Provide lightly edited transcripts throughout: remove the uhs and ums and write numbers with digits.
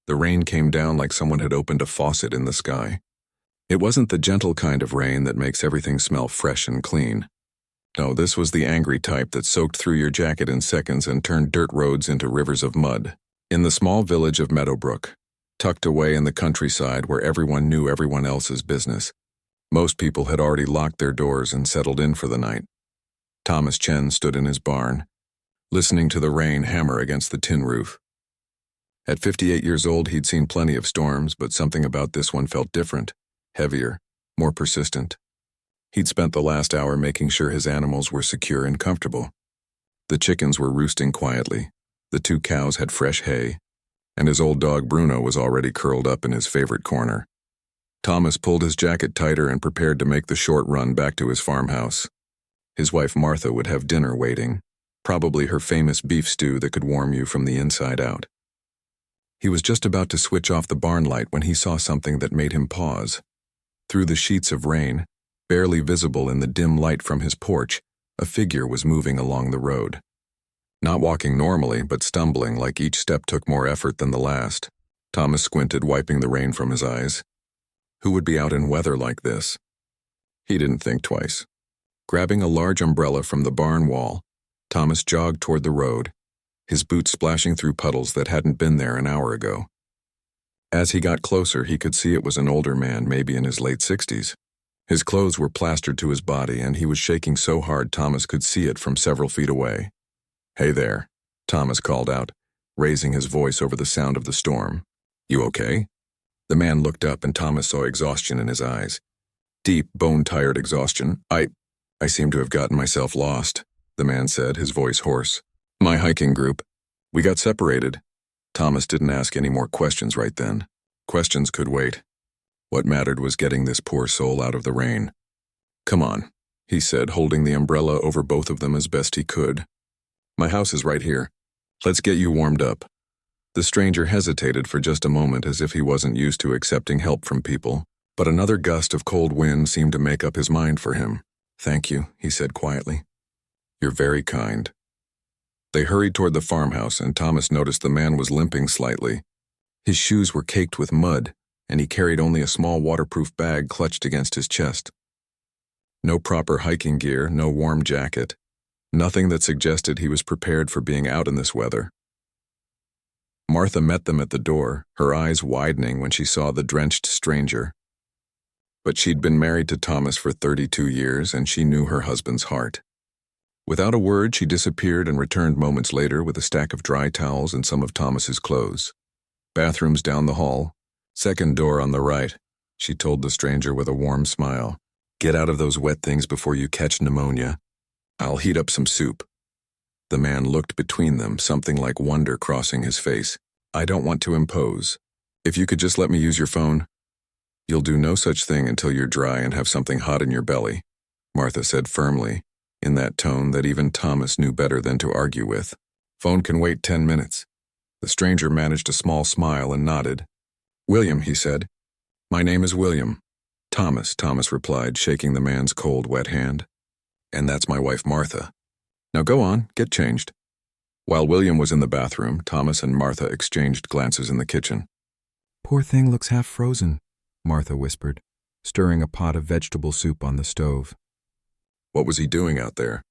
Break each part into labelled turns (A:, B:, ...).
A: The rain came down like someone had opened a faucet in the sky. It wasn't the gentle kind of rain that makes everything smell fresh and clean. No, this was the angry type that soaked through your jacket in seconds and turned dirt roads into rivers of mud. In the small village of Meadowbrook, tucked away in the countryside where everyone knew everyone else's business, most people had already locked their doors and settled in for the night. Thomas Chen stood in his barn, listening to the rain hammer against the tin roof. At 58 years old, he'd seen plenty of storms, but something about this one felt different, heavier, more persistent. He'd spent the last hour making sure his animals were secure and comfortable. The chickens were roosting quietly, the 2 cows had fresh hay, and his old dog Bruno was already curled up in his favorite corner. Thomas pulled his jacket tighter and prepared to make the short run back to his farmhouse. His wife Martha would have dinner waiting, probably her famous beef stew that could warm you from the inside out. He was just about to switch off the barn light when he saw something that made him pause. Through the sheets of rain, barely visible in the dim light from his porch, a figure was moving along the road. Not walking normally, but stumbling like each step took more effort than the last. Thomas squinted, wiping the rain from his eyes. Who would be out in weather like this? He didn't think twice. Grabbing a large umbrella from the barn wall, Thomas jogged toward the road, his boots splashing through puddles that hadn't been there an hour ago. As he got closer, he could see it was an older man, maybe in his late 60s. His clothes were plastered to his body, and he was shaking so hard Thomas could see it from several feet away. "Hey there," Thomas called out, raising his voice over the sound of the storm. "You okay?" The man looked up, and Thomas saw exhaustion in his eyes. Deep, bone-tired exhaustion. I seem to have gotten myself lost," the man said, his voice hoarse. "My hiking group. We got separated." Thomas didn't ask any more questions right then. Questions could wait. What mattered was getting this poor soul out of the rain. "Come on," he said, holding the umbrella over both of them as best he could. "My house is right here. Let's get you warmed up." The stranger hesitated for just a moment, as if he wasn't used to accepting help from people, but another gust of cold wind seemed to make up his mind for him. "Thank you," he said quietly. "You're very kind." They hurried toward the farmhouse, and Thomas noticed the man was limping slightly. His shoes were caked with mud, and he carried only a small waterproof bag clutched against his chest. No proper hiking gear, no warm jacket, nothing that suggested he was prepared for being out in this weather. Martha met them at the door, her eyes widening when she saw the drenched stranger. But she'd been married to Thomas for 32 years, and she knew her husband's heart. Without a word, she disappeared and returned moments later with a stack of dry towels and some of Thomas's clothes. "Bathrooms down the hall. Second door on the right," she told the stranger with a warm smile. "Get out of those wet things before you catch pneumonia. I'll heat up some soup." The man looked between them, something like wonder crossing his face. "I don't want to impose. If you could just let me use your phone." "You'll do no such thing until you're dry and have something hot in your belly," Martha said firmly, in that tone that even Thomas knew better than to argue with. "Phone can wait 10 minutes. The stranger managed a small smile and nodded. "William," he said. "My name is William." "Thomas," Thomas replied, shaking the man's cold, wet hand. "And that's my wife, Martha. Now go on, get changed." While William was in the bathroom, Thomas and Martha exchanged glances in the kitchen.
B: "Poor thing looks half frozen," Martha whispered, stirring a pot of vegetable soup on the stove.
A: "What was he doing out there?"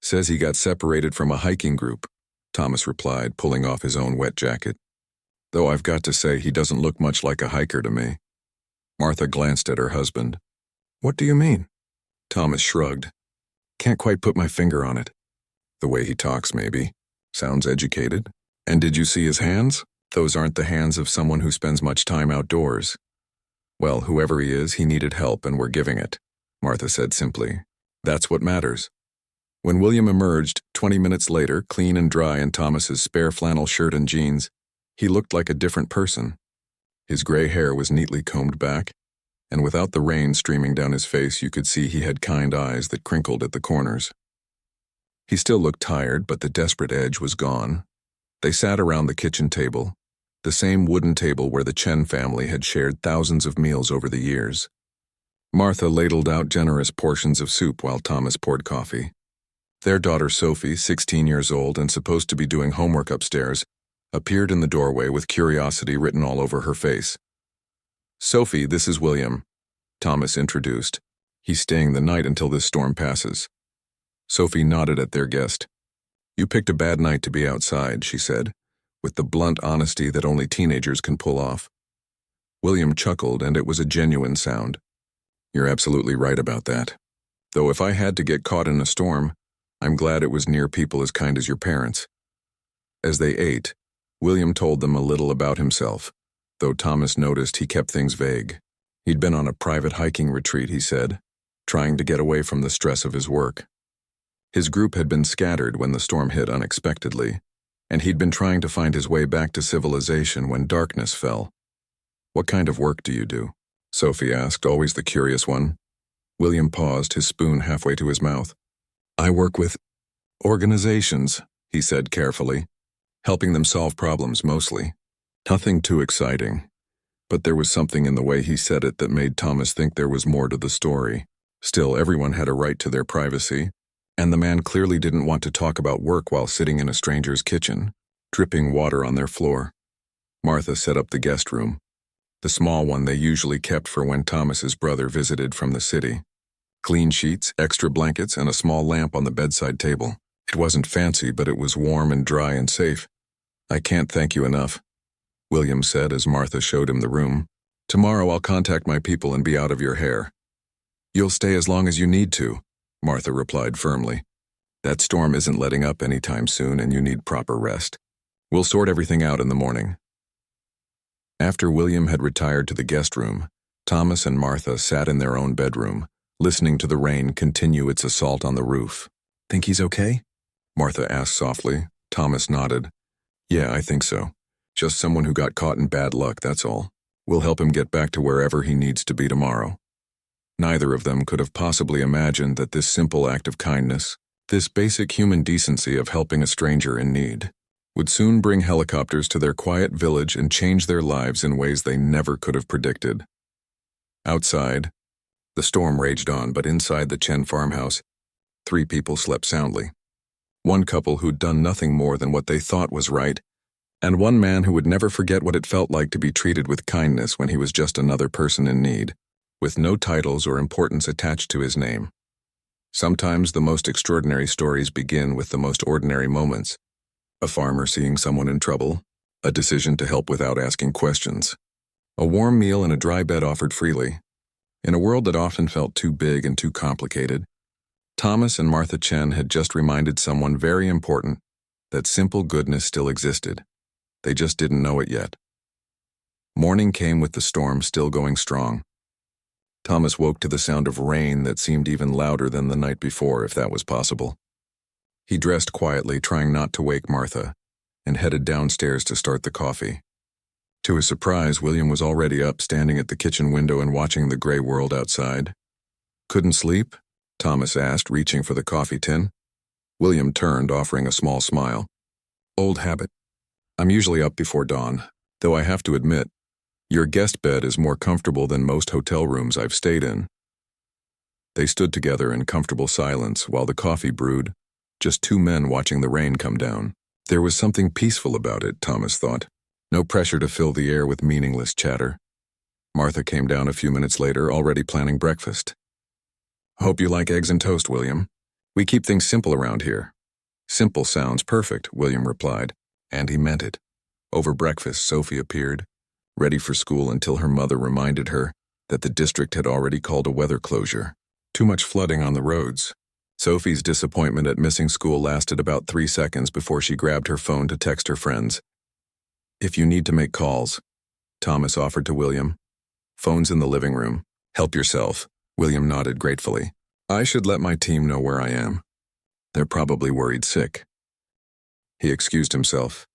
A: "Says he got separated from a hiking group," Thomas replied, pulling off his own wet jacket. "Though I've got to say he doesn't look much like a hiker to me." Martha glanced at her husband. "What do you mean?" Thomas shrugged. "Can't quite put my finger on it. The way he talks, maybe. Sounds educated. And did you see his hands? Those aren't the hands of someone who spends much time outdoors." "Well, whoever he is, he needed help and we're giving it," Martha said simply. "That's what matters." When William emerged, 20 minutes later, clean and dry in Thomas's spare flannel shirt and jeans, he looked like a different person. His gray hair was neatly combed back, and without the rain streaming down his face, you could see he had kind eyes that crinkled at the corners. He still looked tired, but the desperate edge was gone. They sat around the kitchen table, the same wooden table where the Chen family had shared thousands of meals over the years. Martha ladled out generous portions of soup while Thomas poured coffee. Their daughter Sophie, 16 years old and supposed to be doing homework upstairs, appeared in the doorway with curiosity written all over her face. "Sophie, this is William," Thomas introduced. "He's staying the night until this storm passes." Sophie nodded at their guest. "You picked a bad night to be outside," she said, with the blunt honesty that only teenagers can pull off. William chuckled, and it was a genuine sound. "You're absolutely right about that. Though if I had to get caught in a storm, I'm glad it was near people as kind as your parents." As they ate, William told them a little about himself, though Thomas noticed he kept things vague. He'd been on a private hiking retreat, he said, trying to get away from the stress of his work. His group had been scattered when the storm hit unexpectedly, and he'd been trying to find his way back to civilization when darkness fell. "What kind of work do you do?" Sophie asked, always the curious one. William paused, his spoon halfway to his mouth. "I work with organizations," he said carefully, helping them solve problems mostly. Nothing too exciting, but there was something in the way he said it that made Thomas think there was more to the story. Still, everyone had a right to their privacy, and the man clearly didn't want to talk about work while sitting in a stranger's kitchen, dripping water on their floor. Martha set up the guest room, the small one they usually kept for when Thomas's brother visited from the city. Clean sheets, extra blankets, and a small lamp on the bedside table. It wasn't fancy, but it was warm and dry and safe. "I can't thank you enough," William said as Martha showed him the room. "Tomorrow I'll contact my people and be out of your hair." "You'll stay as long as you need to," Martha replied firmly. "That storm isn't letting up anytime soon, and you need proper rest. We'll sort everything out in the morning." After William had retired to the guest room, Thomas and Martha sat in their own bedroom, listening to the rain continue its assault on the roof. "Think he's okay?" Martha asked softly. Thomas nodded. "Yeah, I think so. Just someone who got caught in bad luck, that's all. We'll help him get back to wherever he needs to be tomorrow." Neither of them could have possibly imagined that this simple act of kindness, this basic human decency of helping a stranger in need, would soon bring helicopters to their quiet village and change their lives in ways they never could have predicted. Outside, the storm raged on, but inside the Chen farmhouse, 3 people slept soundly. One couple who'd done nothing more than what they thought was right, and one man who would never forget what it felt like to be treated with kindness when he was just another person in need, with no titles or importance attached to his name. Sometimes the most extraordinary stories begin with the most ordinary moments. A farmer seeing someone in trouble, a decision to help without asking questions, a warm meal and a dry bed offered freely. In a world that often felt too big and too complicated, Thomas and Martha Chen had just reminded someone very important that simple goodness still existed. They just didn't know it yet. Morning came with the storm still going strong. Thomas woke to the sound of rain that seemed even louder than the night before, if that was possible. He dressed quietly, trying not to wake Martha, and headed downstairs to start the coffee. To his surprise, William was already up, standing at the kitchen window and watching the gray world outside. "Couldn't sleep?" Thomas asked, reaching for the coffee tin. William turned, offering a small smile. "Old habit. I'm usually up before dawn, though I have to admit, your guest bed is more comfortable than most hotel rooms I've stayed in." They stood together in comfortable silence while the coffee brewed, just 2 men watching the rain come down. There was something peaceful about it, Thomas thought. No pressure to fill the air with meaningless chatter. Martha came down a few minutes later, already planning breakfast. "Hope you like eggs and toast, William. We keep things simple around here." "Simple sounds perfect," William replied, and he meant it. Over breakfast, Sophie appeared, ready for school until her mother reminded her that the district had already called a weather closure. Too much flooding on the roads. Sophie's disappointment at missing school lasted about 3 seconds before she grabbed her phone to text her friends. "If you need to make calls," Thomas offered to William. "Phone's in the living room. Help yourself." William nodded gratefully. "I should let my team know where I am. They're probably worried sick." He excused himself,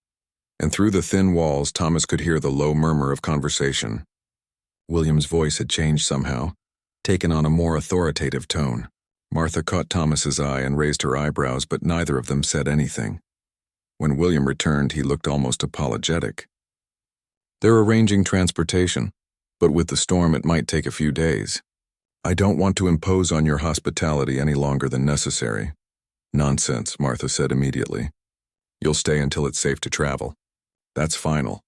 A: and through the thin walls Thomas could hear the low murmur of conversation. William's voice had changed somehow, taken on a more authoritative tone. Martha caught Thomas's eye and raised her eyebrows, but neither of them said anything. When William returned, he looked almost apologetic. "They're arranging transportation, but with the storm it might take a few days. I don't want to impose on your hospitality any longer than necessary." "Nonsense," Martha said immediately. "You'll stay until it's safe to travel." That's final.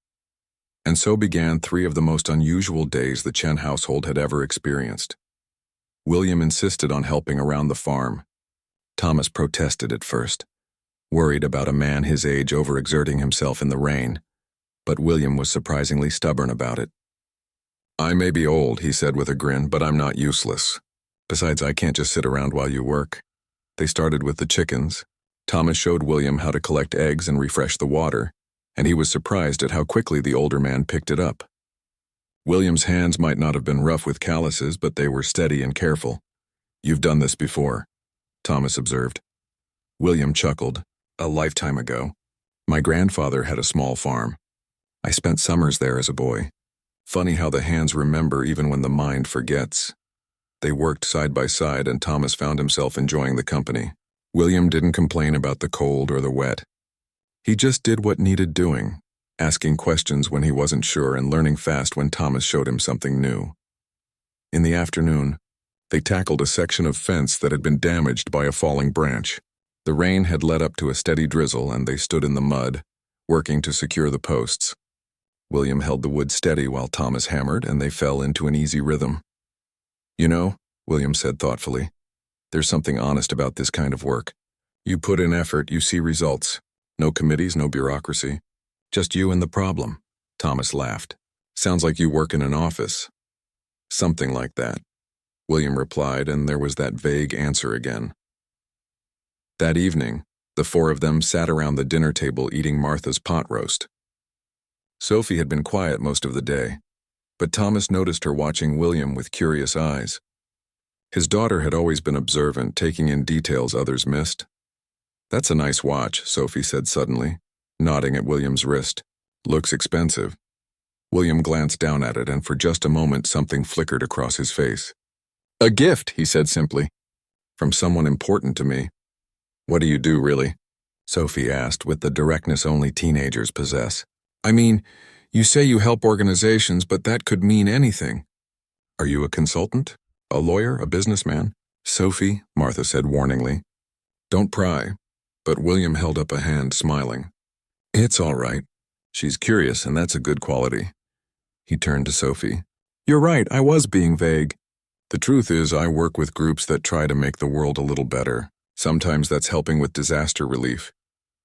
A: And so began 3 of the most unusual days the Chen household had ever experienced. William insisted on helping around the farm. Thomas protested at first, worried about a man his age overexerting himself in the rain, but William was surprisingly stubborn about it. "I may be old," he said with a grin, "but I'm not useless. Besides, I can't just sit around while you work." They started with the chickens. Thomas showed William how to collect eggs and refresh the water, and he was surprised at how quickly the older man picked it up. William's hands might not have been rough with calluses, but they were steady and careful. "You've done this before," Thomas observed. William chuckled. "A lifetime ago. My grandfather had a small farm. I spent summers there as a boy. Funny how the hands remember even when the mind forgets." They worked side by side, and Thomas found himself enjoying the company. William didn't complain about the cold or the wet. He just did what needed doing, asking questions when he wasn't sure and learning fast when Thomas showed him something new. In the afternoon, they tackled a section of fence that had been damaged by a falling branch. The rain had led up to a steady drizzle, and they stood in the mud, working to secure the posts. William held the wood steady while Thomas hammered, and they fell into an easy rhythm. "You know," William said thoughtfully, "there's something honest about this kind of work. You put in effort, you see results. No committees, no bureaucracy. Just you and the problem." Thomas laughed. "Sounds like you work in an office." "Something like that," William replied, and there was that vague answer again. That evening, the 4 of them sat around the dinner table eating Martha's pot roast. Sophie had been quiet most of the day, but Thomas noticed her watching William with curious eyes. His daughter had always been observant, taking in details others missed. "That's a nice watch," Sophie said suddenly, nodding at William's wrist. "Looks expensive." William glanced down at it, and for just a moment something flickered across his face. "A gift," he said simply. "From someone important to me." "What do you do, really?" Sophie asked with the directness only teenagers possess. "I mean, you say you help organizations, but that could mean anything." "Are you a consultant? A lawyer? A businessman?" "Sophie," Martha said warningly. "Don't pry." But William held up a hand, smiling. "It's all right. She's curious, and that's a good quality." He turned to Sophie. "You're right, I was being vague. The truth is, I work with groups that try to make the world a little better. Sometimes that's helping with disaster relief.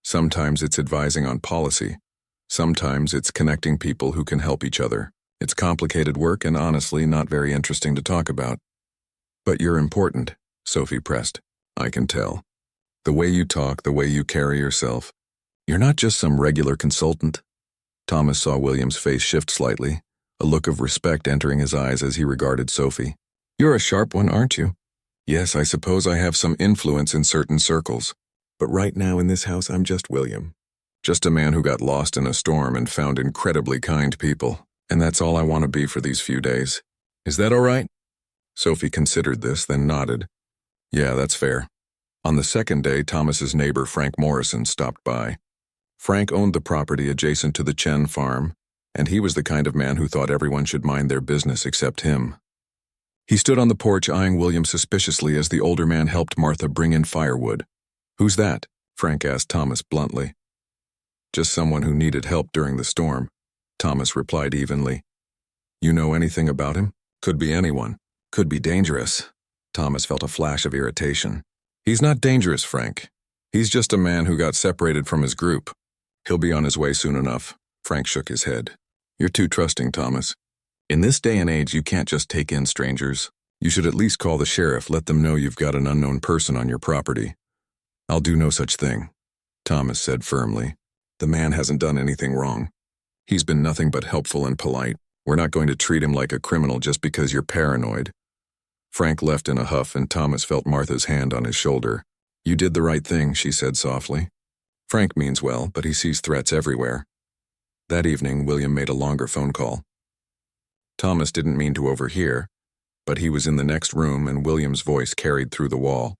A: Sometimes it's advising on policy. Sometimes it's connecting people who can help each other. It's complicated work and honestly not very interesting to talk about." "But you're important," Sophie pressed. "I can tell. The way you talk, the way you carry yourself. You're not just some regular consultant." Thomas saw William's face shift slightly, a look of respect entering his eyes as he regarded Sophie. "You're a sharp one, aren't you?" "Yes, I suppose I have some influence in certain circles. But right now in this house, I'm just William. Just a man who got lost in a storm and found incredibly kind people. And that's all I want to be for these few days. Is that all right?" Sophie considered this, then nodded. "Yeah, that's fair." On the second day, Thomas's neighbor Frank Morrison stopped by. Frank owned the property adjacent to the Chen farm, and he was the kind of man who thought everyone should mind their business except him. He stood on the porch eyeing William suspiciously as the older man helped Martha bring in firewood. "Who's that?" Frank asked Thomas bluntly. "Just someone who needed help during the storm," Thomas replied evenly. "You know anything about him?" "Could be anyone. Could be dangerous." Thomas felt a flash of irritation. "He's not dangerous, Frank. He's just a man who got separated from his group. He'll be on his way soon enough." Frank shook his head. "You're too trusting, Thomas. In this day and age, you can't just take in strangers. You should at least call the sheriff, let them know you've got an unknown person on your property." "I'll do no such thing," Thomas said firmly. "The man hasn't done anything wrong. He's been nothing but helpful and polite. We're not going to treat him like a criminal just because you're paranoid." Frank left in a huff, and Thomas felt Martha's hand on his shoulder. "You did the right thing," she said softly. "Frank means well, but he sees threats everywhere." That evening, William made a longer phone call. Thomas didn't mean to overhear, but he was in the next room and William's voice carried through the wall.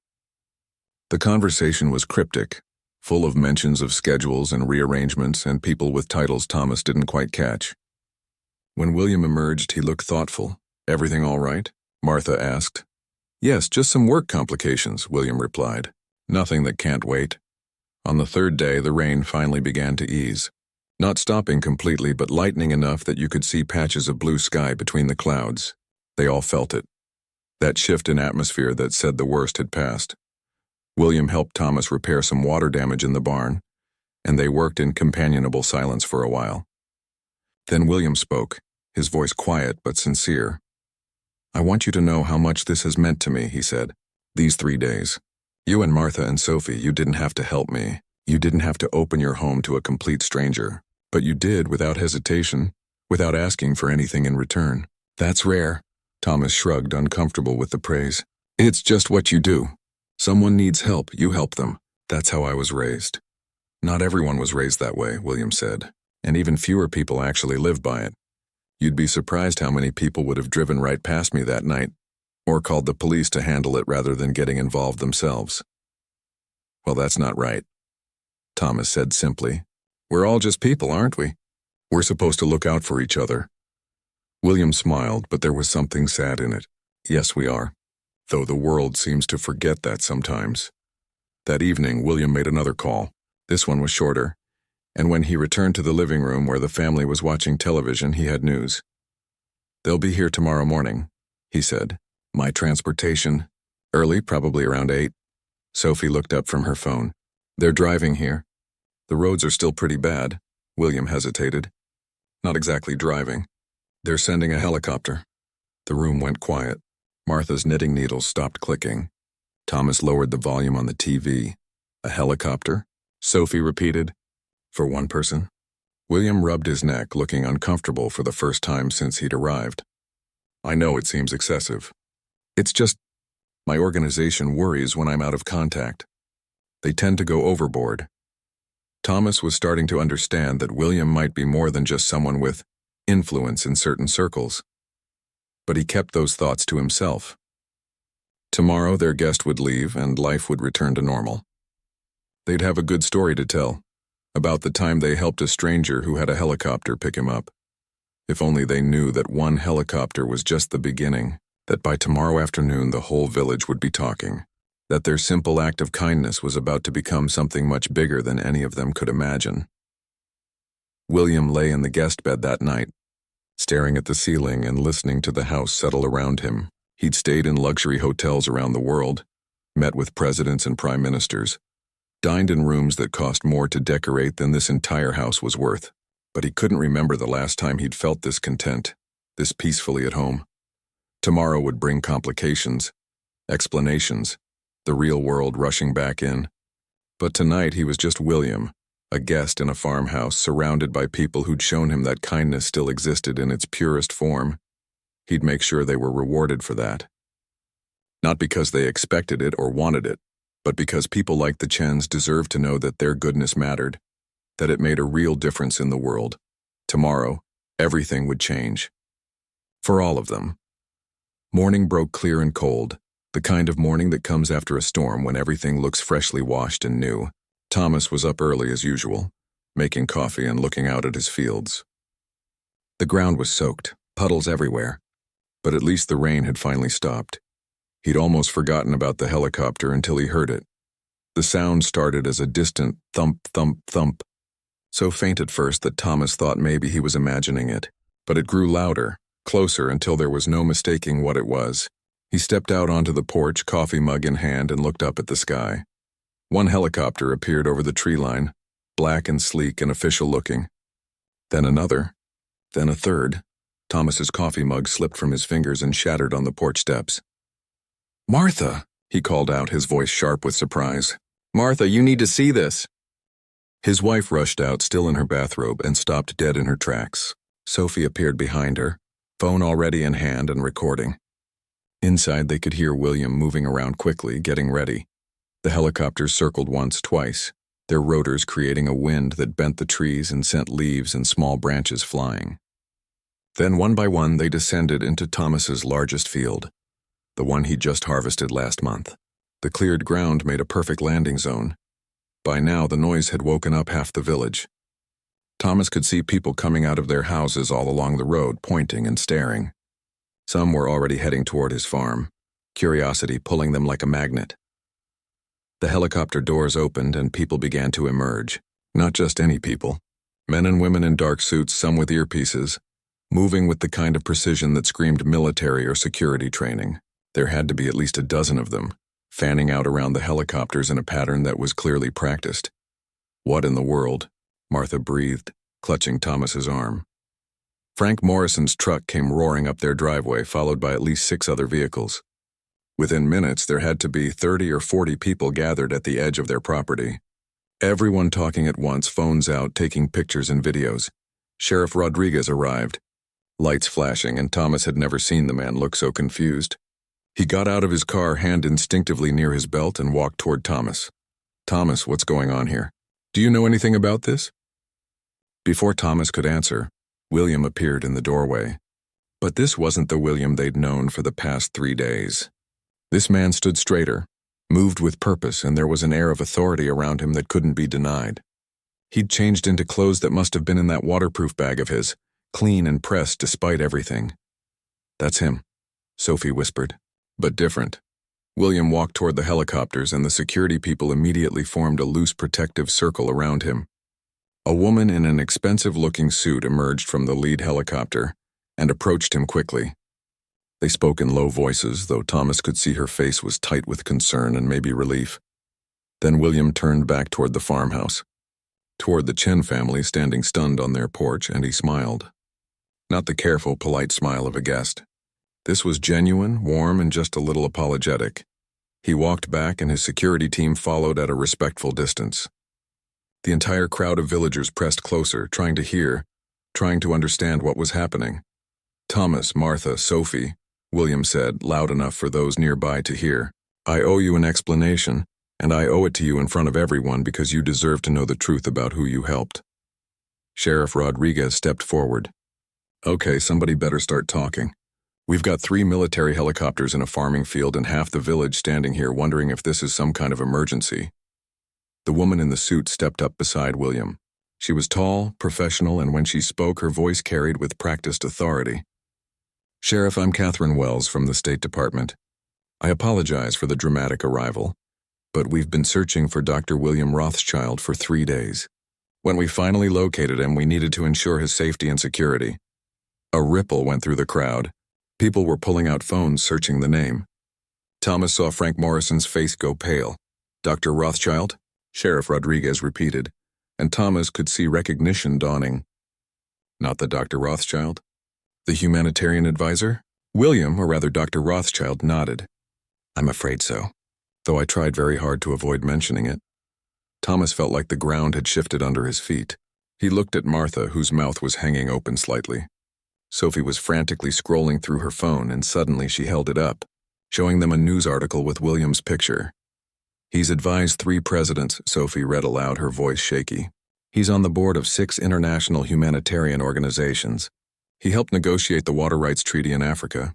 A: The conversation was cryptic, full of mentions of schedules and rearrangements and people with titles Thomas didn't quite catch. When William emerged, he looked thoughtful. "Everything all right?" Martha asked. "Yes, just some work complications," William replied. "Nothing that can't wait." On the third day, the rain finally began to ease. Not stopping completely, but lightening enough that you could see patches of blue sky between the clouds. They all felt it. That shift in atmosphere that said the worst had passed. William helped Thomas repair some water damage in the barn, and they worked in companionable silence for a while. Then William spoke, his voice quiet but sincere. "I want you to know how much this has meant to me," he said. "These 3 days. You and Martha and Sophie, you didn't have to help me. You didn't have to open your home to a complete stranger. But you did without hesitation, without asking for anything in return. That's rare." Thomas shrugged, uncomfortable with the praise. "It's just what you do. Someone needs help, you help them. That's how I was raised." "Not everyone was raised that way," William said, "and even fewer people actually live by it. You'd be surprised how many people would have driven right past me that night, or called the police to handle it rather than getting involved themselves." "Well, that's not right," Thomas said simply. "We're all just people, aren't we? We're supposed to look out for each other." William smiled, but there was something sad in it. "Yes, we are. Though the world seems to forget that sometimes." That evening, William made another call. This one was shorter, and when he returned to the living room where the family was watching television, he had news. "They'll be here tomorrow morning," he said. "My transportation. Early, probably around 8. Sophie looked up from her phone. "They're driving here. The roads are still pretty bad." William hesitated. "Not exactly driving. They're sending a helicopter." The room went quiet. Martha's knitting needles stopped clicking. Thomas lowered the volume on the TV. "A helicopter?" Sophie repeated. "For one person?" William rubbed his neck, looking uncomfortable for the first time since he'd arrived. "I know it seems excessive. It's just, my organization worries when I'm out of contact. They tend to go overboard." Thomas was starting to understand that William might be more than just someone with influence in certain circles. But he kept those thoughts to himself. Tomorrow their guest would leave and life would return to normal. They'd have a good story to tell, about the time they helped a stranger who had a helicopter pick him up. If only they knew that one helicopter was just the beginning, that by tomorrow afternoon the whole village would be talking, that their simple act of kindness was about to become something much bigger than any of them could imagine. William lay in the guest bed that night, staring at the ceiling and listening to the house settle around him. He'd stayed in luxury hotels around the world, met with presidents and prime ministers, dined in rooms that cost more to decorate than this entire house was worth. But he couldn't remember the last time he'd felt this content, this peacefully at home. Tomorrow would bring complications, explanations, the real world rushing back in. But tonight he was just William, a guest in a farmhouse surrounded by people who'd shown him that kindness still existed in its purest form. He'd make sure they were rewarded for that. Not because they expected it or wanted it, but because people like the Chens deserved to know that their goodness mattered, that it made a real difference in the world. Tomorrow, everything would change. For all of them. Morning broke clear and cold, the kind of morning that comes after a storm when everything looks freshly washed and new. Thomas was up early as usual, making coffee and looking out at his fields. The ground was soaked, puddles everywhere, but at least the rain had finally stopped. He'd almost forgotten about the helicopter until he heard it. The sound started as a distant thump, thump, thump, so faint at first that Thomas thought maybe he was imagining it, but it grew louder, closer until there was no mistaking what it was. He stepped out onto the porch, coffee mug in hand, and looked up at the sky. One helicopter appeared over the tree line, black and sleek and official-looking. Then another. Then a third. Thomas's coffee mug slipped from his fingers and shattered on the porch steps. "Martha!" he called out, his voice sharp with surprise. "Martha, you need to see this!" His wife rushed out, still in her bathrobe, and stopped dead in her tracks. Sophie appeared behind her, phone already in hand and recording. Inside, they could hear William moving around quickly, getting ready. The helicopters circled once, twice, their rotors creating a wind that bent the trees and sent leaves and small branches flying. Then, one by one, they descended into Thomas's largest field, the one he'd just harvested last month. The cleared ground made a perfect landing zone. By now, the noise had woken up half the village. Thomas could see people coming out of their houses all along the road, pointing and staring. Some were already heading toward his farm, curiosity pulling them like a magnet. The helicopter doors opened and people began to emerge. Not just any people. Men and women in dark suits, some with earpieces, moving with the kind of precision that screamed military or security training. There had to be at least a dozen of them, fanning out around the helicopters in a pattern that was clearly practiced. What in the world? Martha breathed, clutching Thomas's arm. Frank Morrison's truck came roaring up their driveway, followed by at least 6 other vehicles. Within minutes, there had to be 30 or 40 people gathered at the edge of their property. Everyone talking at once, phones out, taking pictures and videos. Sheriff Rodriguez arrived, lights flashing, and Thomas had never seen the man look so confused. He got out of his car, hand instinctively near his belt, and walked toward Thomas. "Thomas, what's going on here? Do you know anything about this?" Before Thomas could answer, William appeared in the doorway. But this wasn't the William they'd known for the past 3 days. This man stood straighter, moved with purpose, and there was an air of authority around him that couldn't be denied. He'd changed into clothes that must have been in that waterproof bag of his, clean and pressed despite everything. "That's him," Sophie whispered. But different. William walked toward the helicopters, and the security people immediately formed a loose protective circle around him. A woman in an expensive-looking suit emerged from the lead helicopter and approached him quickly. They spoke in low voices, though Thomas could see her face was tight with concern and maybe relief. Then William turned back toward the farmhouse, toward the Chen family standing stunned on their porch, and he smiled. Not the careful, polite smile of a guest. This was genuine, warm, and just a little apologetic. He walked back, and his security team followed at a respectful distance. The entire crowd of villagers pressed closer, trying to hear, trying to understand what was happening. "Thomas, Martha, Sophie," William said, loud enough for those nearby to hear. "I owe you an explanation, and I owe it to you in front of everyone because you deserve to know the truth about who you helped." Sheriff Rodriguez stepped forward. "Okay, somebody better start talking. We've got 3 military helicopters in a farming field and half the village standing here wondering if this is some kind of emergency." The woman in the suit stepped up beside William. She was tall, professional, and when she spoke, her voice carried with practiced authority. "Sheriff, I'm Catherine Wells from the State Department. I apologize for the dramatic arrival, but we've been searching for Dr. William Rothschild for 3 days. When we finally located him, we needed to ensure his safety and security." A ripple went through the crowd. People were pulling out phones, searching the name. Thomas saw Frank Morrison's face go pale. "Dr. Rothschild?" Sheriff Rodriguez repeated, and Thomas could see recognition dawning. "Not the Dr. Rothschild? The humanitarian advisor?" William, or rather Dr. Rothschild, nodded. "I'm afraid so, though I tried very hard to avoid mentioning it." Thomas felt like the ground had shifted under his feet. He looked at Martha, whose mouth was hanging open slightly. Sophie was frantically scrolling through her phone, and suddenly she held it up, showing them a news article with William's picture. "He's advised 3 presidents," Sophie read aloud, her voice shaky. "He's on the board of 6 international humanitarian organizations. He helped negotiate the water rights treaty in Africa.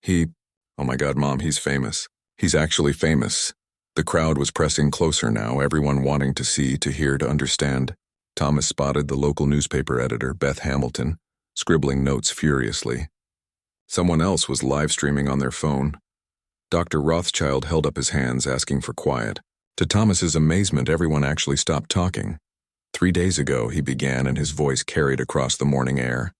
A: Oh my God, Mom, he's famous. He's actually famous." The crowd was pressing closer now, everyone wanting to see, to hear, to understand. Thomas spotted the local newspaper editor, Beth Hamilton, scribbling notes furiously. Someone else was live streaming on their phone. Dr. Rothschild held up his hands, asking for quiet. To Thomas's amazement, everyone actually stopped talking. 3 days ago, he began, and his voice carried across the morning air.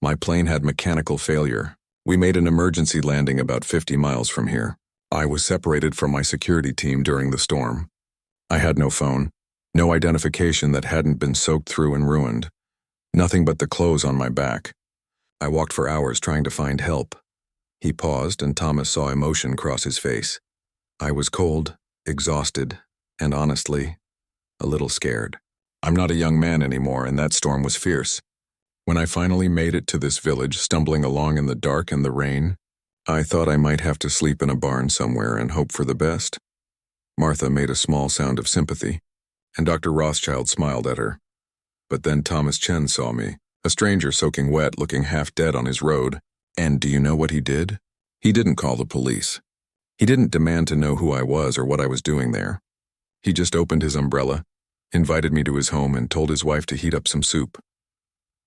A: "My plane had mechanical failure. We made an emergency landing about 50 miles from here. I was separated from my security team during the storm. I had no phone, no identification that hadn't been soaked through and ruined. Nothing but the clothes on my back. I walked for hours trying to find help." He paused, and Thomas saw emotion cross his face. "I was cold, exhausted, and honestly, a little scared. I'm not a young man anymore, and that storm was fierce. When I finally made it to this village, stumbling along in the dark and the rain, I thought I might have to sleep in a barn somewhere and hope for the best." Martha made a small sound of sympathy, and Dr. Rothschild smiled at her. But then Thomas Chen saw me, a stranger soaking wet, looking half dead on his road. And do you know what he did? He didn't call the police. He didn't demand to know who I was or what I was doing there. He just opened his umbrella, invited me to his home, and told his wife to heat up some soup.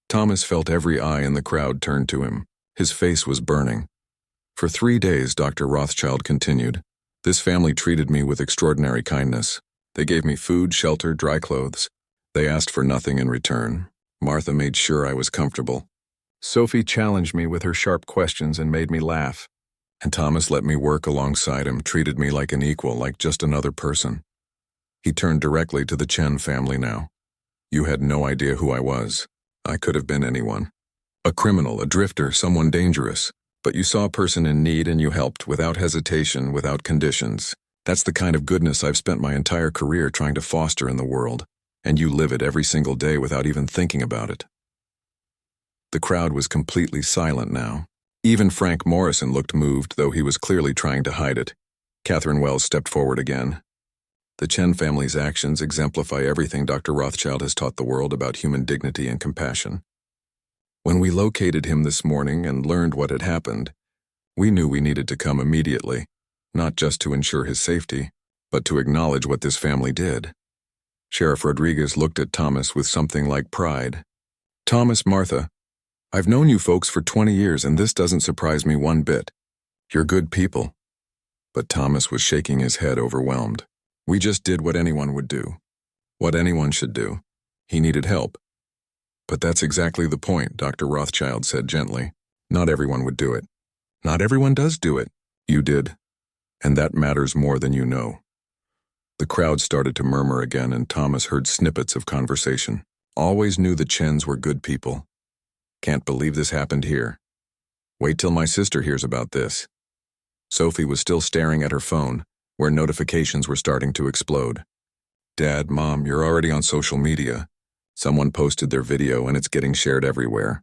A: Thomas felt every eye in the crowd turned to him. His face was burning. "For 3 days, Dr. Rothschild continued, this family treated me with extraordinary kindness. They gave me food, shelter, dry clothes. They asked for nothing in return. Martha made sure I was comfortable. Sophie challenged me with her sharp questions and made me laugh. And Thomas let me work alongside him, treated me like an equal, like just another person. He turned directly to the Chen family now. You had no idea who I was. I could have been anyone. A criminal, a drifter, someone dangerous. But you saw a person in need and you helped, without hesitation, without conditions. That's the kind of goodness I've spent my entire career trying to foster in the world. And you live it every single day without even thinking about it. The crowd was completely silent now. Even Frank Morrison looked moved, though he was clearly trying to hide it. Catherine Wells stepped forward again. The Chen family's actions exemplify everything Dr. Rothschild has taught the world about human dignity and compassion. When we located him this morning and learned what had happened, we knew we needed to come immediately, not just to ensure his safety, but to acknowledge what this family did. Sheriff Rodriguez looked at Thomas with something like pride. Thomas, Martha, I've known you folks for 20 years and this doesn't surprise me one bit. You're good people. But Thomas was shaking his head, overwhelmed. We just did what anyone would do. What anyone should do. He needed help. But that's exactly the point, Dr. Rothschild said gently. Not everyone would do it. Not everyone does do it. You did. And that matters more than you know. The crowd started to murmur again and Thomas heard snippets of conversation. Always knew the Chens were good people. Can't believe this happened here. Wait till my sister hears about this. Sophie was still staring at her phone, where notifications were starting to explode. Dad, Mom, you're already on social media. Someone posted their video and it's getting shared everywhere.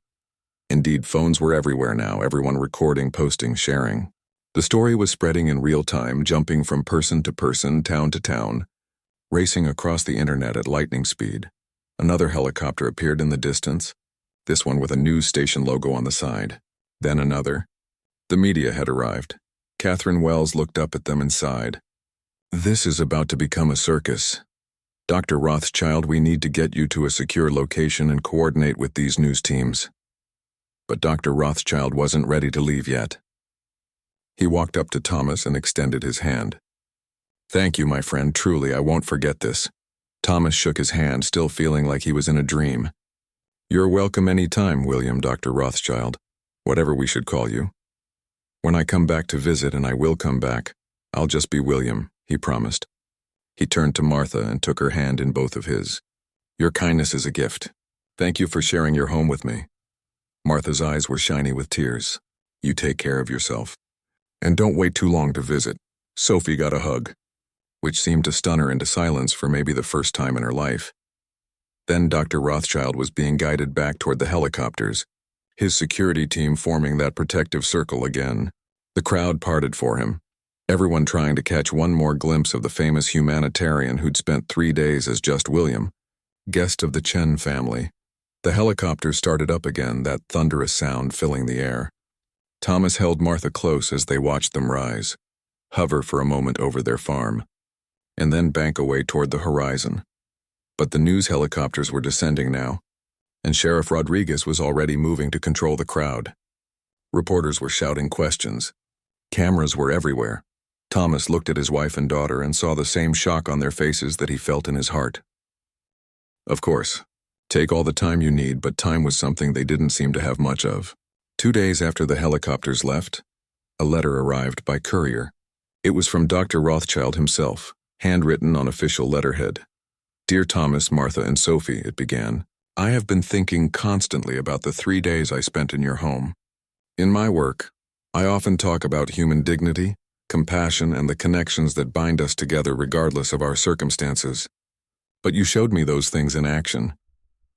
A: Indeed, phones were everywhere now, everyone recording, posting, sharing. The story was spreading in real time, jumping from person to person, town to town, racing across the internet at lightning speed. Another helicopter appeared in the distance, this one with a news station logo on the side. Then another. The media had arrived. Catherine Wells looked up at them and sighed. This is about to become a circus. Dr. Rothschild, we need to get you to a secure location and coordinate with these news teams. But Dr. Rothschild wasn't ready to leave yet. He walked up to Thomas and extended his hand. Thank you, my friend, truly, I won't forget this. Thomas shook his hand, still feeling like he was in a dream. You're welcome any time, William, Dr. Rothschild, whatever we should call you. When I come back to visit, and I will come back, I'll just be William, he promised. He turned to Martha and took her hand in both of his. Your kindness is a gift. Thank you for sharing your home with me. Martha's eyes were shiny with tears. You take care of yourself. And don't wait too long to visit. Sophie got a hug, which seemed to stun her into silence for maybe the first time in her life. Then Dr. Rothschild was being guided back toward the helicopters, his security team forming that protective circle again. The crowd parted for him, everyone trying to catch one more glimpse of the famous humanitarian who'd spent 3 days as just William, guest of the Chen family. The helicopters started up again, that thunderous sound filling the air. Thomas held Martha close as they watched them rise, hover for a moment over their farm, and then bank away toward the horizon. But the news helicopters were descending now, and Sheriff Rodriguez was already moving to control the crowd. Reporters were shouting questions. Cameras were everywhere. Thomas looked at his wife and daughter and saw the same shock on their faces that he felt in his heart. Of course, take all the time you need, but time was something they didn't seem to have much of. 2 days after the helicopters left, a letter arrived by courier. It was from Dr. Rothschild himself, handwritten on official letterhead. Dear Thomas, Martha, and Sophie, it began, I have been thinking constantly about the 3 days I spent in your home. In my work, I often talk about human dignity, compassion, and the connections that bind us together regardless of our circumstances. But you showed me those things in action.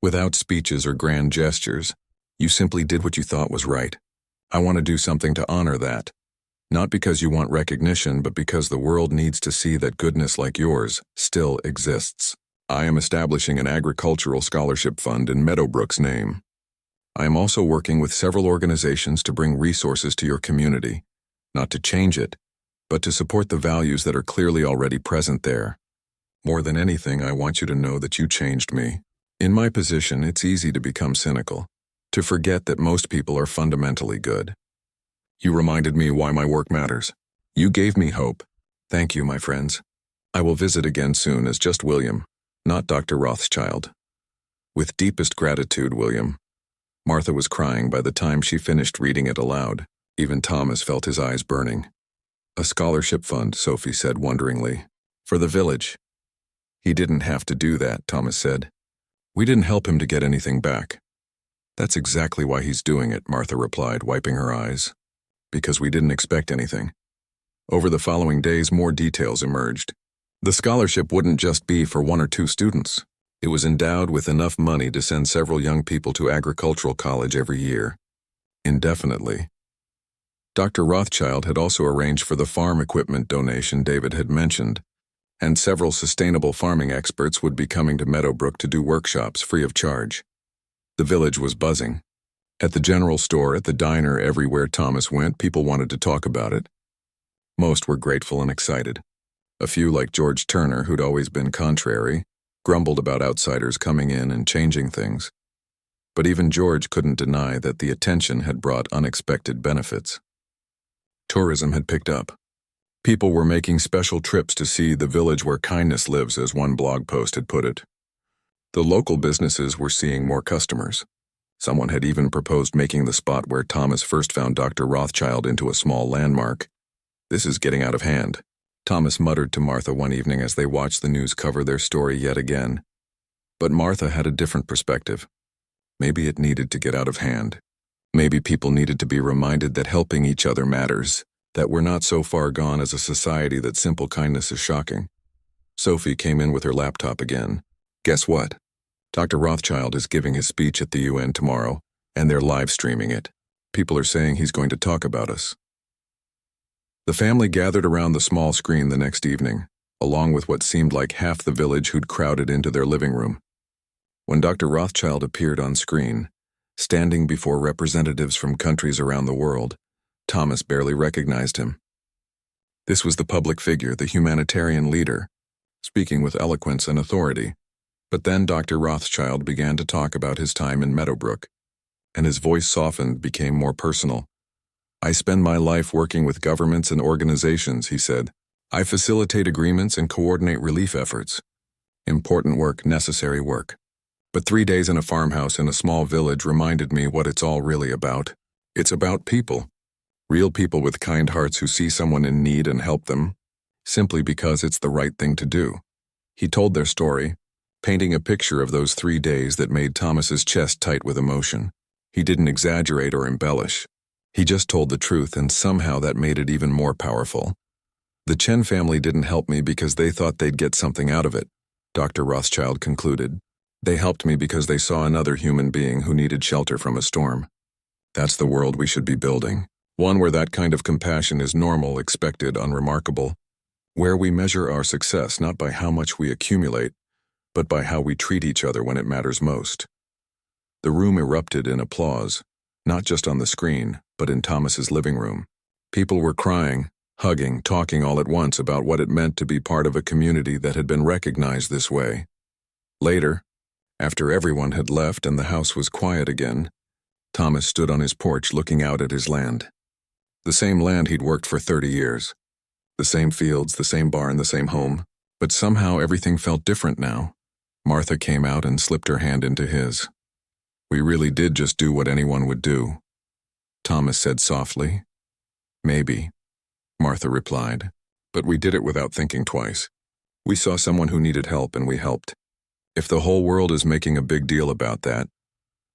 A: Without speeches or grand gestures, you simply did what you thought was right. I want to do something to honor that. Not because you want recognition, but because the world needs to see that goodness like yours still exists. I am establishing an agricultural scholarship fund in Meadowbrook's name. I am also working with several organizations to bring resources to your community, not to change it, but to support the values that are clearly already present there. More than anything, I want you to know that you changed me. In my position, it's easy to become cynical, to forget that most people are fundamentally good. You reminded me why my work matters. You gave me hope. Thank you, my friends. I will visit again soon as just William, not Dr. Rothschild. With deepest gratitude, William. Martha was crying by the time she finished reading it aloud. Even Thomas felt his eyes burning. A scholarship fund, Sophie said wonderingly. For the village. He didn't have to do that, Thomas said. We didn't help him to get anything back. That's exactly why he's doing it, Martha replied, wiping her eyes. Because we didn't expect anything. Over the following days, more details emerged. The scholarship wouldn't just be for 1 or 2 students. It was endowed with enough money to send several young people to agricultural college every year. Indefinitely. Dr. Rothschild had also arranged for the farm equipment donation David had mentioned, and several sustainable farming experts would be coming to Meadowbrook to do workshops free of charge. The village was buzzing. At the general store, at the diner, everywhere Thomas went, people wanted to talk about it. Most were grateful and excited. A few, like George Turner, who'd always been contrary, grumbled about outsiders coming in and changing things. But even George couldn't deny that the attention had brought unexpected benefits. Tourism had picked up. People were making special trips to see the village where kindness lives, as one blog post had put it. The local businesses were seeing more customers. Someone had even proposed making the spot where Thomas first found Dr. Rothschild into a small landmark. This is getting out of hand, Thomas muttered to Martha one evening as they watched the news cover their story yet again. But Martha had a different perspective. Maybe it needed to get out of hand. Maybe people needed to be reminded that helping each other matters, that we're not so far gone as a society that simple kindness is shocking. Sophie came in with her laptop again. Guess what? Dr. Rothschild is giving his speech at the UN tomorrow, and they're live streaming it. People are saying he's going to talk about us. The family gathered around the small screen the next evening, along with what seemed like half the village who'd crowded into their living room. When Dr. Rothschild appeared on screen, standing before representatives from countries around the world, Thomas barely recognized him. This was the public figure, the humanitarian leader, speaking with eloquence and authority. But then Dr. Rothschild began to talk about his time in Meadowbrook, and his voice softened, became more personal. I spend my life working with governments and organizations, he said. I facilitate agreements and coordinate relief efforts. Important work, necessary work. But 3 days in a farmhouse in a small village reminded me what it's all really about. It's about people. Real people with kind hearts who see someone in need and help them, simply because it's the right thing to do. He told their story, painting a picture of those 3 days that made Thomas's chest tight with emotion. He didn't exaggerate or embellish. He just told the truth, and somehow that made it even more powerful. The Chen family didn't help me because they thought they'd get something out of it, Dr. Rothschild concluded. They helped me because they saw another human being who needed shelter from a storm. That's the world we should be building. One where that kind of compassion is normal, expected, unremarkable. Where we measure our success not by how much we accumulate, but by how we treat each other when it matters most. The room erupted in applause, not just on the screen, but in Thomas's living room. People were crying, hugging, talking all at once about what it meant to be part of a community that had been recognized this way. Later, after everyone had left and the house was quiet again, Thomas stood on his porch looking out at his land. The same land he'd worked for 30 years. The same fields, the same barn, the same home. But somehow everything felt different now. Martha came out and slipped her hand into his. We really did just do what anyone would do, Thomas said softly. Maybe, Martha replied, but we did it without thinking twice. We saw someone who needed help and we helped. If the whole world is making a big deal about that,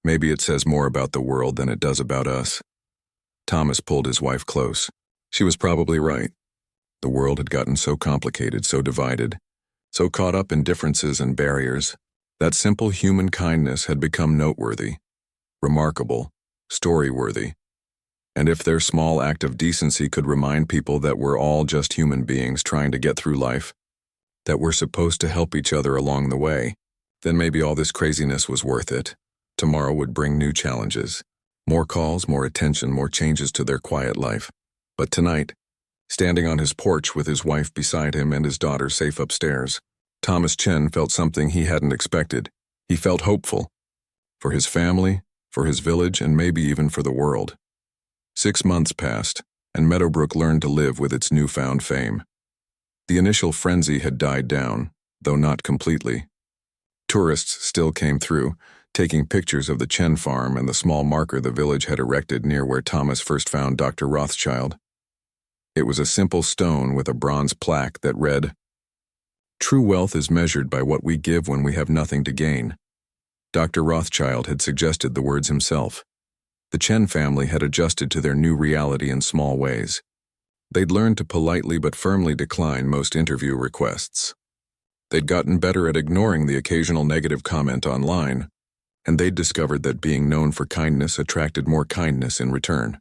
A: maybe it says more about the world than it does about us. Thomas pulled his wife close. She was probably right. The world had gotten so complicated, so divided, so caught up in differences and barriers, that simple human kindness had become noteworthy, remarkable, story-worthy. And if their small act of decency could remind people that we're all just human beings trying to get through life, that we're supposed to help each other along the way, then maybe all this craziness was worth it. Tomorrow would bring new challenges. More calls, more attention, more changes to their quiet life. But tonight, standing on his porch with his wife beside him and his daughter safe upstairs, Thomas Chen felt something he hadn't expected. He felt hopeful. For his family, for his village, and maybe even for the world. 6 months passed, and Meadowbrook learned to live with its newfound fame. The initial frenzy had died down, though not completely. Tourists still came through, taking pictures of the Chen farm and the small marker the village had erected near where Thomas first found Dr. Rothschild. It was a simple stone with a bronze plaque that read, "True wealth is measured by what we give when we have nothing to gain." Dr. Rothschild had suggested the words himself. The Chen family had adjusted to their new reality in small ways. They'd learned to politely but firmly decline most interview requests. They'd gotten better at ignoring the occasional negative comment online, and they'd discovered that being known for kindness attracted more kindness in return.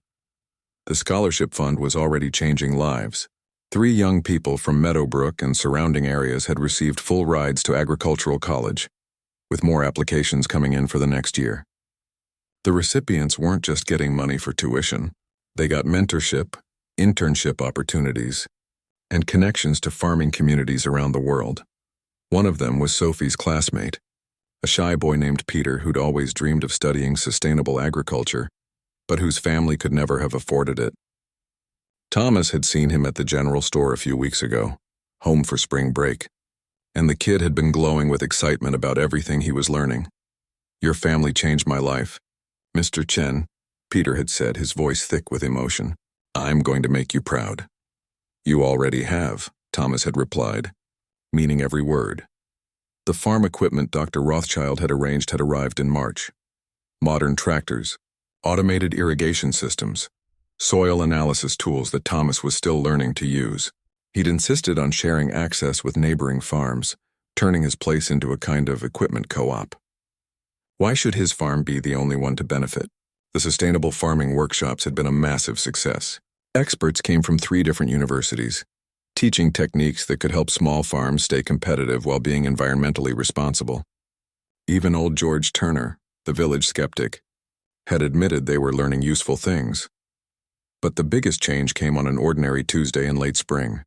A: The scholarship fund was already changing lives. 3 young people from Meadowbrook and surrounding areas had received full rides to agricultural college, with more applications coming in for the next year. The recipients weren't just getting money for tuition. They got mentorship, internship opportunities, and connections to farming communities around the world. One of them was Sophie's classmate, a shy boy named Peter who'd always dreamed of studying sustainable agriculture, but whose family could never have afforded it. Thomas had seen him at the general store a few weeks ago, home for spring break, and the kid had been glowing with excitement about everything he was learning. "Your family changed my life, Mr. Chen," Peter had said, his voice thick with emotion. "I'm going to make you proud." "You already have," Thomas had replied, meaning every word. The farm equipment Dr. Rothschild had arranged had arrived in March. Modern tractors, automated irrigation systems, soil analysis tools that Thomas was still learning to use. He'd insisted on sharing access with neighboring farms, turning his place into a kind of equipment co-op. Why should his farm be the only one to benefit? The sustainable farming workshops had been a massive success. Experts came from 3 different universities, teaching techniques that could help small farms stay competitive while being environmentally responsible. Even old George Turner, the village skeptic, had admitted they were learning useful things. But the biggest change came on an ordinary Tuesday in late spring.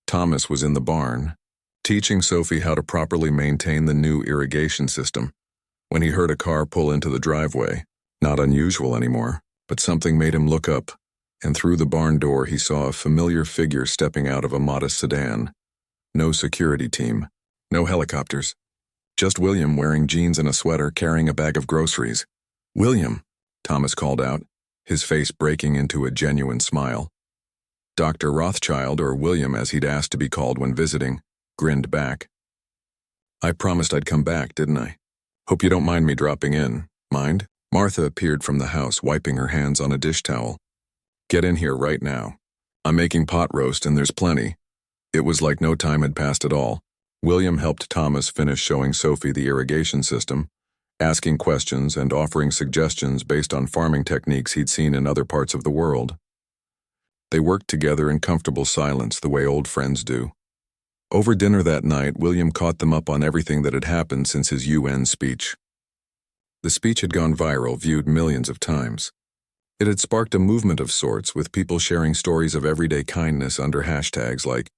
A: Thomas was in the barn, teaching Sophie how to properly maintain the new irrigation system, when he heard a car pull into the driveway. Not unusual anymore, but something made him look up, and through the barn door he saw a familiar figure stepping out of a modest sedan. No security team, no helicopters. Just William wearing jeans and a sweater carrying a bag of groceries. "William," Thomas called out, his face breaking into a genuine smile. Dr. Rothschild, or William as he'd asked to be called when visiting, grinned back. "I promised I'd come back, didn't I? Hope you don't mind me dropping in. Mind?" Martha appeared from the house, wiping her hands on a dish towel. "Get in here right now. I'm making pot roast and there's plenty." It was like no time had passed at all. William helped Thomas finish showing Sophie the irrigation system, asking questions and offering suggestions based on farming techniques he'd seen in other parts of the world. They worked together in comfortable silence the way old friends do. Over dinner that night, William caught them up on everything that had happened since his UN speech. The speech had gone viral, viewed millions of times. It had sparked a movement of sorts, with people sharing stories of everyday kindness under hashtags like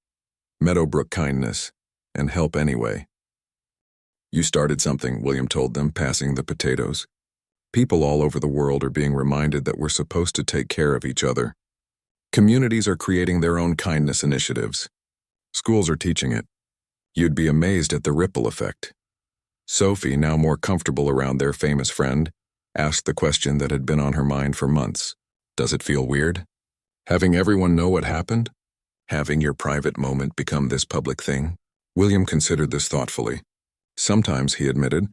A: Meadowbrook Kindness and Help Anyway. "You started something," William told them, passing the potatoes. "People all over the world are being reminded that we're supposed to take care of each other. Communities are creating their own kindness initiatives. Schools are teaching it. You'd be amazed at the ripple effect." Sophie, now more comfortable around their famous friend, asked the question that had been on her mind for months. "Does it feel weird? Having everyone know what happened? Having your private moment become this public thing?" William considered this thoughtfully. "Sometimes," he admitted,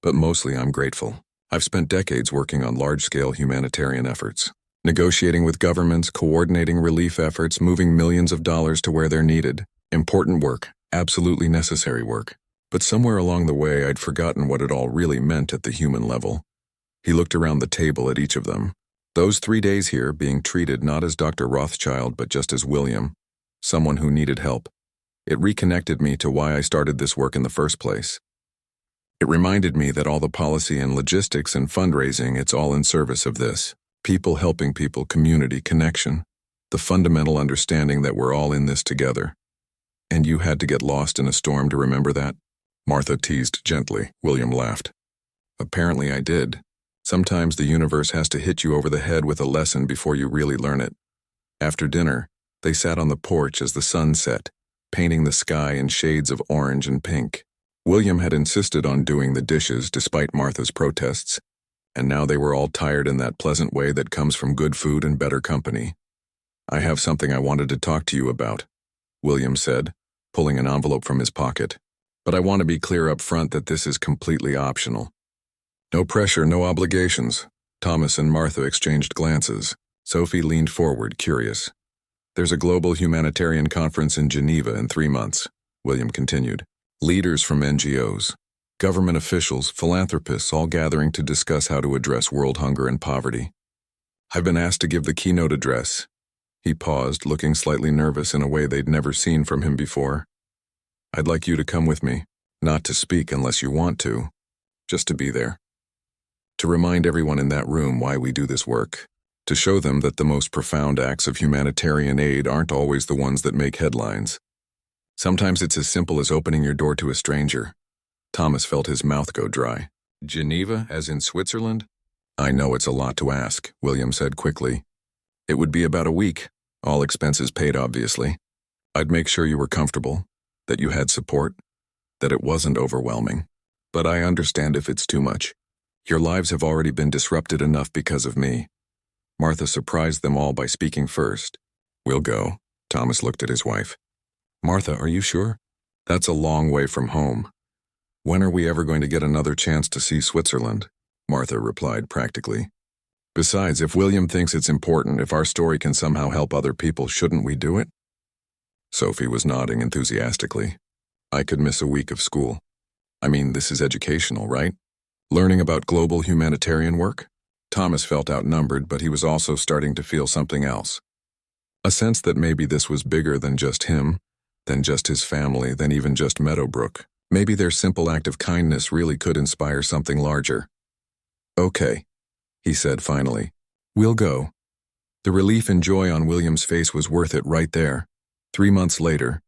A: "but mostly I'm grateful. I've spent decades working on large-scale humanitarian efforts, negotiating with governments, coordinating relief efforts, moving millions of dollars to where they're needed. Important work, absolutely necessary work. But somewhere along the way, I'd forgotten what it all really meant at the human level." He looked around the table at each of them. Those 3 days here, being treated not as Dr. Rothschild but just as William, someone who needed help. It reconnected me to why I started this work in the first place. It reminded me that all the policy and logistics and fundraising, it's all in service of this. People helping people, community, connection. The fundamental understanding that we're all in this together. "And you had to get lost in a storm to remember that?" Martha teased gently. William laughed. "Apparently I did. Sometimes the universe has to hit you over the head with a lesson before you really learn it." After dinner, they sat on the porch as the sun set, painting the sky in shades of orange and pink. William had insisted on doing the dishes despite Martha's protests, and now they were all tired in that pleasant way that comes from good food and better company. "I have something I wanted to talk to you about," William said, pulling an envelope from his pocket. "But I want to be clear up front that this is completely optional." "No pressure, no obligations." Thomas and Martha exchanged glances. Sophie leaned forward, curious. "There's a global humanitarian conference in Geneva in 3 months," William continued. "Leaders from NGOs, government officials, philanthropists, all gathering to discuss how to address world hunger and poverty. I've been asked to give the keynote address." He paused, looking slightly nervous in a way they'd never seen from him before. "I'd like you to come with me, not to speak unless you want to, just to be there. To remind everyone in that room why we do this work. To show them that the most profound acts of humanitarian aid aren't always the ones that make headlines. Sometimes it's as simple as opening your door to a stranger." Thomas felt his mouth go dry. "Geneva, as in Switzerland?" "I know it's a lot to ask," William said quickly. "It would be about a week, all expenses paid obviously. I'd make sure you were comfortable, that you had support, that it wasn't overwhelming. But I understand if it's too much. Your lives have already been disrupted enough because of me." Martha surprised them all by speaking first. "We'll go." Thomas looked at his wife. "Martha, are you sure? That's a long way from home. When are we ever going to get another chance to see Switzerland?" Martha replied practically. "Besides, if William thinks it's important, if our story can somehow help other people, shouldn't we do it?" Sophie was nodding enthusiastically. "I could miss a week of school. I mean, this is educational, right? Learning about global humanitarian work?" Thomas felt outnumbered, but he was also starting to feel something else. A sense that maybe this was bigger than just him, than just his family, than even just Meadowbrook. Maybe their simple act of kindness really could inspire something larger. "Okay," he said finally. "We'll go." The relief and joy on William's face was worth it right there. 3 months later,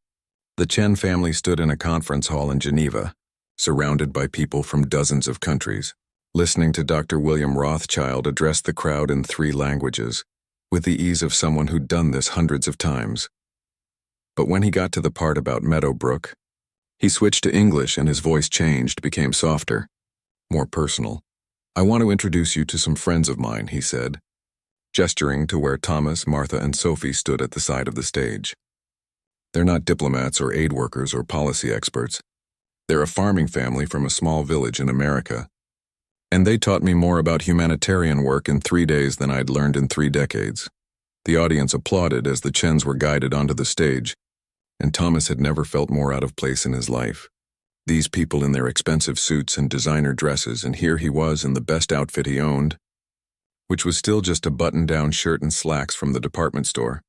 A: the Chen family stood in a conference hall in Geneva, surrounded by people from dozens of countries, listening to Dr. William Rothschild address the crowd in 3 languages, with the ease of someone who'd done this hundreds of times. But when he got to the part about Meadowbrook, he switched to English and his voice changed, became softer, more personal. "I want to introduce you to some friends of mine," he said, gesturing to where Thomas, Martha, and Sophie stood at the side of the stage. "They're not diplomats or aid workers or policy experts. They're a farming family from a small village in America. And they taught me more about humanitarian work in 3 days than I'd learned in 3 decades." The audience applauded as the Chens were guided onto the stage, and Thomas had never felt more out of place in his life. These people in their expensive suits and designer dresses, and here he was in the best outfit he owned, which was still just a button-down shirt and slacks from the department store.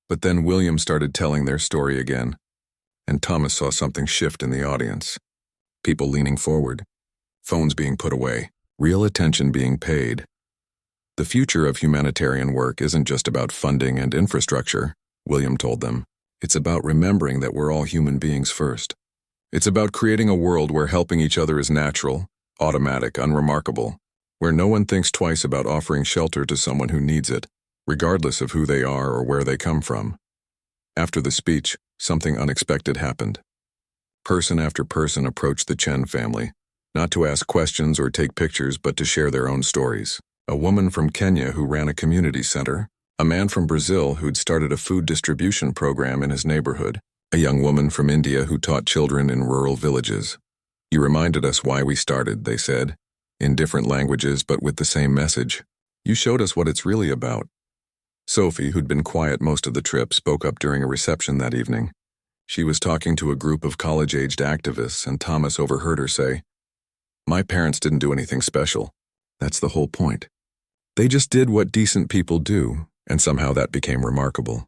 A: But then William started telling their story again, and Thomas saw something shift in the audience. People leaning forward, phones being put away, real attention being paid. The future of humanitarian work isn't just about funding and infrastructure, William told them. It's about remembering that we're all human beings first. It's about creating a world where helping each other is natural, automatic, unremarkable, where no one thinks twice about offering shelter to someone who needs it, regardless of who they are or where they come from. After the speech, something unexpected happened. Person after person approached the Chen family, not to ask questions or take pictures, but to share their own stories. A woman from Kenya who ran a community center, a man from Brazil who'd started a food distribution program in his neighborhood, a young woman from India who taught children in rural villages. "You reminded us why we started," they said, in different languages but with the same message. "You showed us what it's really about." Sophie, who'd been quiet most of the trip, spoke up during a reception that evening. She was talking to a group of college-aged activists, and Thomas overheard her say, "My parents didn't do anything special. That's the whole point. They just did what decent people do, and somehow that became remarkable.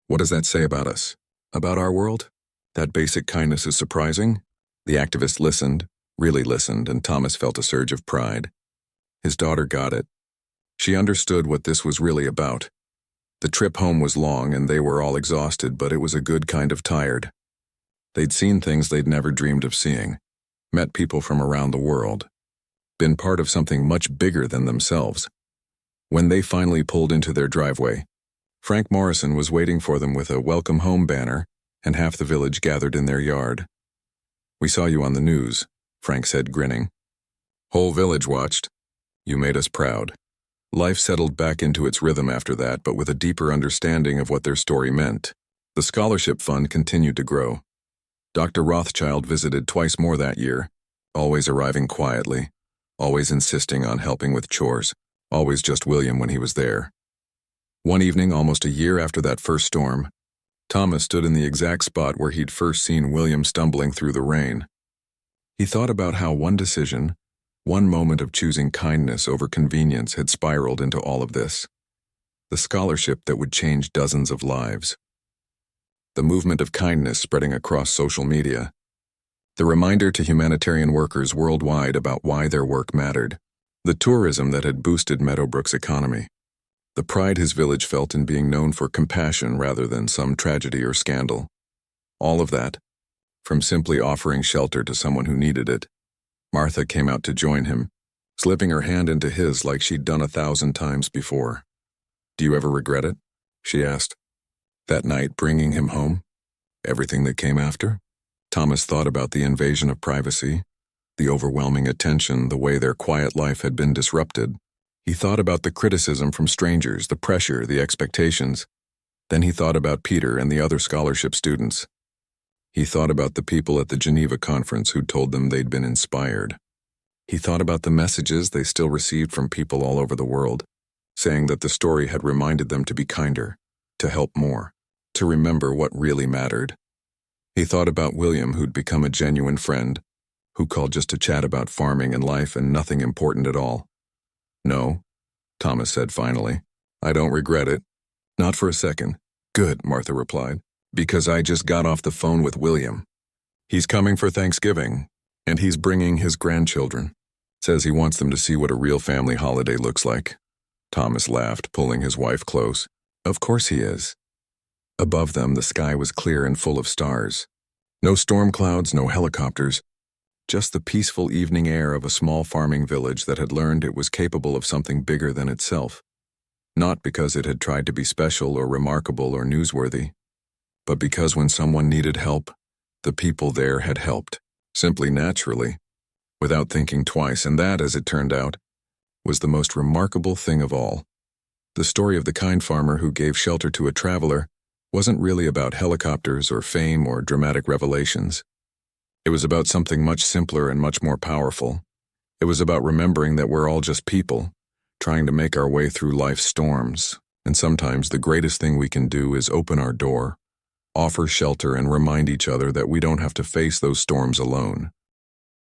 A: What does that say about us? About our world? That basic kindness is surprising?" The activist listened, really listened, and Thomas felt a surge of pride. His daughter got it. She understood what this was really about. The trip home was long and they were all exhausted, but it was a good kind of tired. They'd seen things they'd never dreamed of seeing, met people from around the world, been part of something much bigger than themselves. When they finally pulled into their driveway, Frank Morrison was waiting for them with a welcome home banner, and half the village gathered in their yard. "We saw you on the news," Frank said, grinning. "Whole village watched. You made us proud." Life settled back into its rhythm after that, but with a deeper understanding of what their story meant. The scholarship fund continued to grow. Dr. Rothschild visited twice more that year, always arriving quietly, always insisting on helping with chores, always just William when he was there. One evening, almost a year after that first storm, Thomas stood in the exact spot where he'd first seen William stumbling through the rain. He thought about how one decision, one moment of choosing kindness over convenience had spiraled into all of this. The scholarship that would change dozens of lives. The movement of kindness spreading across social media. The reminder to humanitarian workers worldwide about why their work mattered. The tourism that had boosted Meadowbrook's economy. The pride his village felt in being known for compassion rather than some tragedy or scandal. All of that, from simply offering shelter to someone who needed it. Martha came out to join him, slipping her hand into his like she'd done 1,000 times before. "Do you ever regret it?" she asked. "That night bringing him home? Everything that came after?" Thomas thought about the invasion of privacy, the overwhelming attention, the way their quiet life had been disrupted. He thought about the criticism from strangers, the pressure, the expectations. Then he thought about Peter and the other scholarship students. He thought about the people at the Geneva conference who'd told them they'd been inspired. He thought about the messages they still received from people all over the world, saying that the story had reminded them to be kinder, to help more, to remember what really mattered. He thought about William, who'd become a genuine friend, who called just to chat about farming and life and nothing important at all. "No," Thomas said finally. "I don't regret it. Not for a second." "Good," Martha replied, "because I just got off the phone with William. He's coming for Thanksgiving, and he's bringing his grandchildren. Says he wants them to see what a real family holiday looks like." Thomas laughed, pulling his wife close. "Of course he is." Above them, the sky was clear and full of stars. No storm clouds, no helicopters. Just the peaceful evening air of a small farming village that had learned it was capable of something bigger than itself. Not because it had tried to be special or remarkable or newsworthy, but because when someone needed help, the people there had helped, simply naturally, without thinking twice, and that, as it turned out, was the most remarkable thing of all. The story of the kind farmer who gave shelter to a traveler wasn't really about helicopters or fame or dramatic revelations. It was about something much simpler and much more powerful. It was about remembering that we're all just people, trying to make our way through life's storms, and sometimes the greatest thing we can do is open our door, offer shelter, and remind each other that we don't have to face those storms alone.